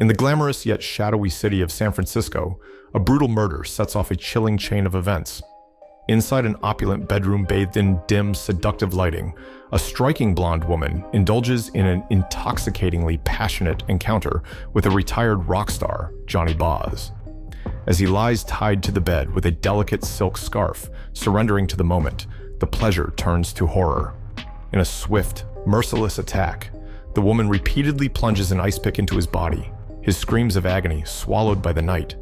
In the glamorous yet shadowy city of San Francisco, a brutal murder sets off a chilling chain of events. Inside an opulent bedroom bathed in dim, seductive lighting, a striking blonde woman indulges in an intoxicatingly passionate encounter with a retired rock star, Johnny Boz. As he lies tied to the bed with a delicate silk scarf, surrendering to the moment, the pleasure turns to horror. In a swift, merciless attack, the woman repeatedly plunges an ice pick into his body, his screams of agony swallowed by the night.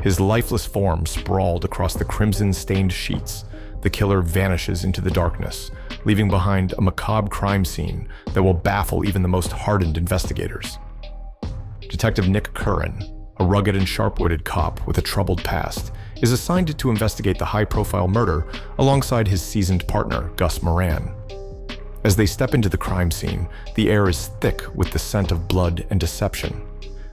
His lifeless form sprawled across the crimson-stained sheets, the killer vanishes into the darkness, leaving behind a macabre crime scene that will baffle even the most hardened investigators. Detective Nick Curran, a rugged and sharp-witted cop with a troubled past, is assigned to investigate the high-profile murder alongside his seasoned partner, Gus Moran. As they step into the crime scene, the air is thick with the scent of blood and deception.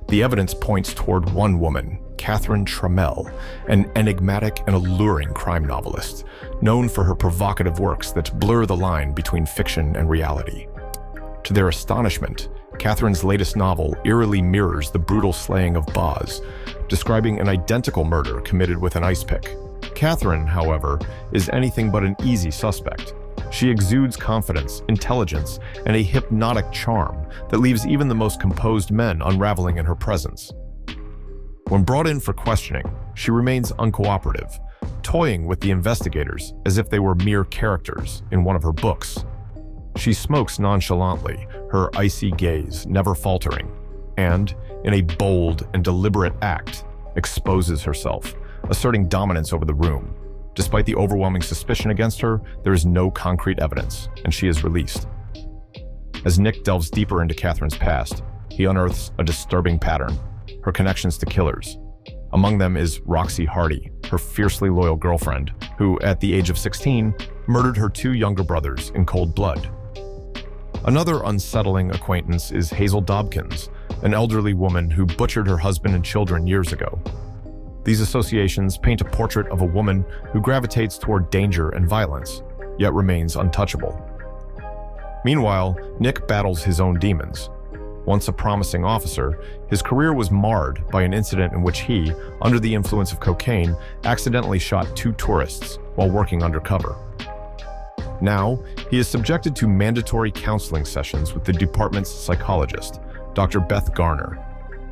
The evidence points toward one woman, Catherine Tramell, an enigmatic and alluring crime novelist, known for her provocative works that blur the line between fiction and reality. To their astonishment, Catherine's latest novel eerily mirrors the brutal slaying of Boz, describing an identical murder committed with an ice pick. Catherine, however, is anything but an easy suspect. She exudes confidence, intelligence, and a hypnotic charm that leaves even the most composed men unraveling in her presence. When brought in for questioning, she remains uncooperative, toying with the investigators as if they were mere characters in one of her books. She smokes nonchalantly, her icy gaze never faltering, and, in a bold and deliberate act, exposes herself, asserting dominance over the room. Despite the overwhelming suspicion against her, there is no concrete evidence, and she is released. As Nick delves deeper into Catherine's past, he unearths a disturbing pattern: her connections to killers. Among them is Roxy Hardy, her fiercely loyal girlfriend, who, at the age of 16, murdered her two younger brothers in cold blood. Another unsettling acquaintance is Hazel Dobkins, an elderly woman who butchered her husband and children years ago. These associations paint a portrait of a woman who gravitates toward danger and violence, yet remains untouchable. Meanwhile, Nick battles his own demons. Once a promising officer, his career was marred by an incident in which he, under the influence of cocaine, accidentally shot two tourists while working undercover. Now, he is subjected to mandatory counseling sessions with the department's psychologist, Dr. Beth Garner.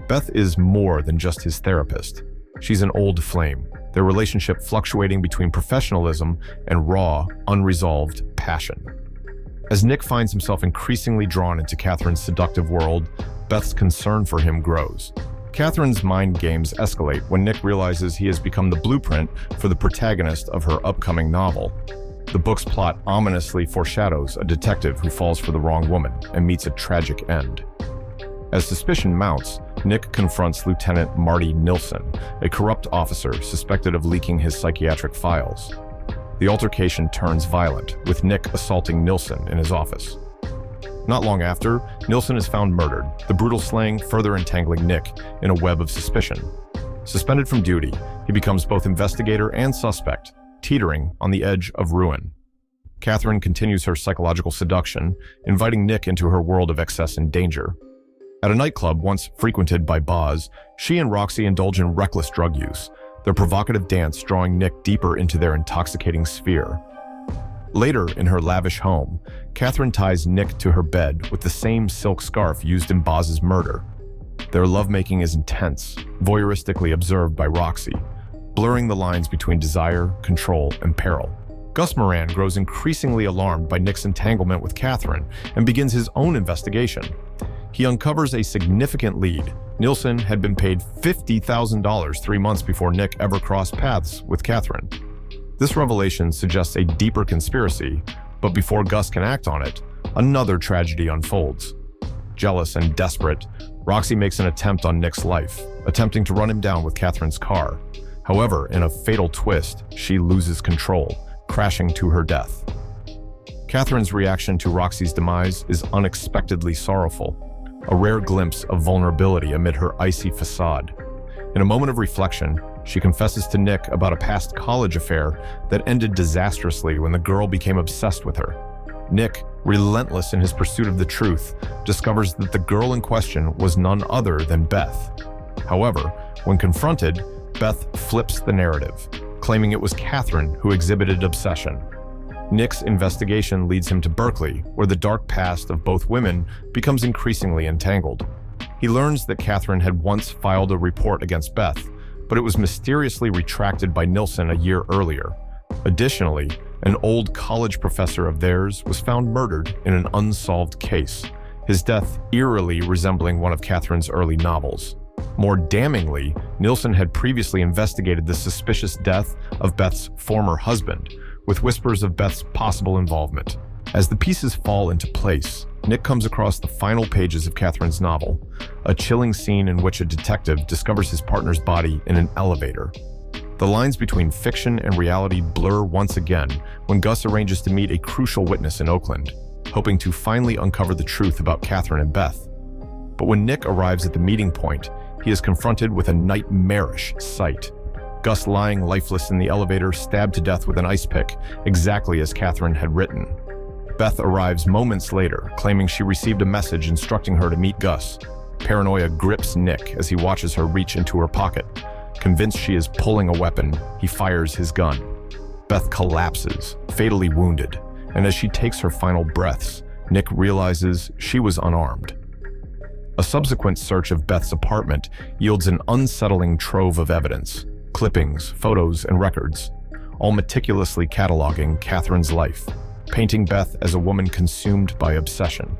Beth is more than just his therapist. She's an old flame, their relationship fluctuating between professionalism and raw, unresolved passion. As Nick finds himself increasingly drawn into Catherine's seductive world, Beth's concern for him grows. Catherine's mind games escalate when Nick realizes he has become the blueprint for the protagonist of her upcoming novel. The book's plot ominously foreshadows a detective who falls for the wrong woman and meets a tragic end. As suspicion mounts, Nick confronts Lieutenant Marty Nilsson, a corrupt officer suspected of leaking his psychiatric files. The altercation turns violent, with Nick assaulting Nilsson in his office. Not long after, Nilsson is found murdered, the brutal slaying further entangling Nick in a web of suspicion. Suspended from duty, he becomes both investigator and suspect, teetering on the edge of ruin. Catherine continues her psychological seduction, inviting Nick into her world of excess and danger. At a nightclub once frequented by Boz, she and Roxy indulge in reckless drug use, their provocative dance drawing Nick deeper into their intoxicating sphere. Later, in her lavish home, Catherine ties Nick to her bed with the same silk scarf used in Boz's murder. Their lovemaking is intense, voyeuristically observed by Roxy, blurring the lines between desire, control, and peril. Gus Moran grows increasingly alarmed by Nick's entanglement with Catherine and begins his own investigation. He uncovers a significant lead. Nilsson had been paid $50,000 3 months before Nick ever crossed paths with Catherine. This revelation suggests a deeper conspiracy, but before Gus can act on it, another tragedy unfolds. Jealous and desperate, Roxy makes an attempt on Nick's life, attempting to run him down with Catherine's car. However, in a fatal twist, she loses control, crashing to her death. Catherine's reaction to Roxy's demise is unexpectedly sorrowful, a rare glimpse of vulnerability amid her icy facade. In a moment of reflection, she confesses to Nick about a past college affair that ended disastrously when the girl became obsessed with her. Nick, relentless in his pursuit of the truth, discovers that the girl in question was none other than Beth. However, when confronted, Beth flips the narrative, claiming it was Catherine who exhibited obsession. Nick's investigation leads him to Berkeley, where the dark past of both women becomes increasingly entangled. He learns that Catherine had once filed a report against Beth, but it was mysteriously retracted by Nilsson a year earlier. Additionally, an old college professor of theirs was found murdered in an unsolved case, his death eerily resembling one of Catherine's early novels. More damningly, Nilsson had previously investigated the suspicious death of Beth's former husband, with whispers of Beth's possible involvement. As the pieces fall into place, Nick comes across the final pages of Catherine's novel, a chilling scene in which a detective discovers his partner's body in an elevator. The lines between fiction and reality blur once again when Gus arranges to meet a crucial witness in Oakland, hoping to finally uncover the truth about Catherine and Beth. But when Nick arrives at the meeting point, he is confronted with a nightmarish sight. Gus lying lifeless in the elevator, stabbed to death with an ice pick, exactly as Catherine had written. Beth arrives moments later, claiming she received a message instructing her to meet Gus. Paranoia grips Nick as he watches her reach into her pocket. Convinced she is pulling a weapon, he fires his gun. Beth collapses, fatally wounded, and as she takes her final breaths, Nick realizes she was unarmed. A subsequent search of Beth's apartment yields an unsettling trove of evidence. Clippings, photos, and records, all meticulously cataloging Catherine's life, painting Beth as a woman consumed by obsession.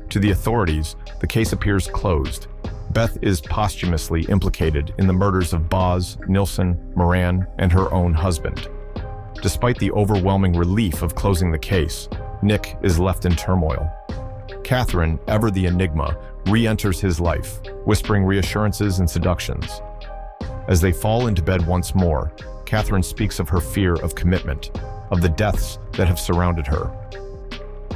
To the authorities, the case appears closed. Beth is posthumously implicated in the murders of Boz, Nilsson, Moran, and her own husband. Despite the overwhelming relief of closing the case, Nick is left in turmoil. Catherine, ever the enigma, re-enters his life, whispering reassurances and seductions. As they fall into bed once more, Catherine speaks of her fear of commitment, of the deaths that have surrounded her.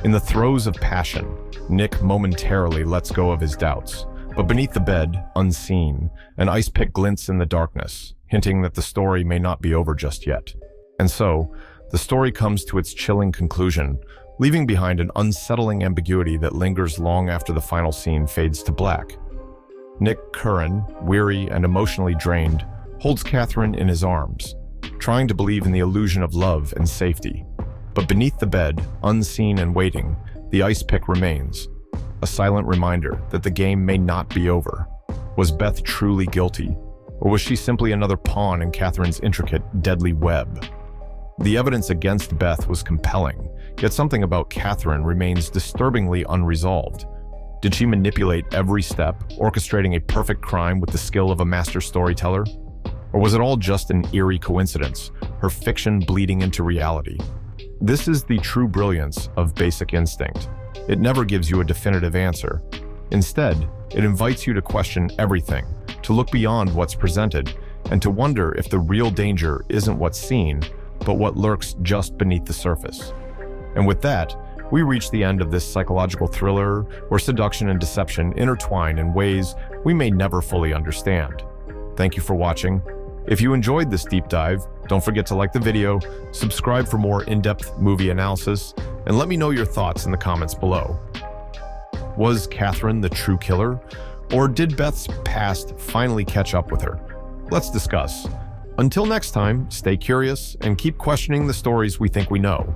In the throes of passion, Nick momentarily lets go of his doubts, but beneath the bed, unseen, an ice pick glints in the darkness, hinting that the story may not be over just yet. And so, the story comes to its chilling conclusion, leaving behind an unsettling ambiguity that lingers long after the final scene fades to black. Nick Curran, weary and emotionally drained, holds Catherine in his arms, trying to believe in the illusion of love and safety. But beneath the bed, unseen and waiting, the ice pick remains, a silent reminder that the game may not be over. Was Beth truly guilty, or was she simply another pawn in Catherine's intricate, deadly web? The evidence against Beth was compelling, yet something about Catherine remains disturbingly unresolved. Did she manipulate every step, orchestrating a perfect crime with the skill of a master storyteller? Or was it all just an eerie coincidence, her fiction bleeding into reality? This is the true brilliance of Basic Instinct. It never gives you a definitive answer. Instead, it invites you to question everything, to look beyond what's presented, and to wonder if the real danger isn't what's seen, but what lurks just beneath the surface. And with that, we reach the end of this psychological thriller where seduction and deception intertwine in ways we may never fully understand. Thank you for watching. If you enjoyed this deep dive, don't forget to like the video, subscribe for more in-depth movie analysis, and let me know your thoughts in the comments below. Was Catherine the true killer, or did Beth's past finally catch up with her? Let's discuss. Until next time, stay curious and keep questioning the stories we think we know.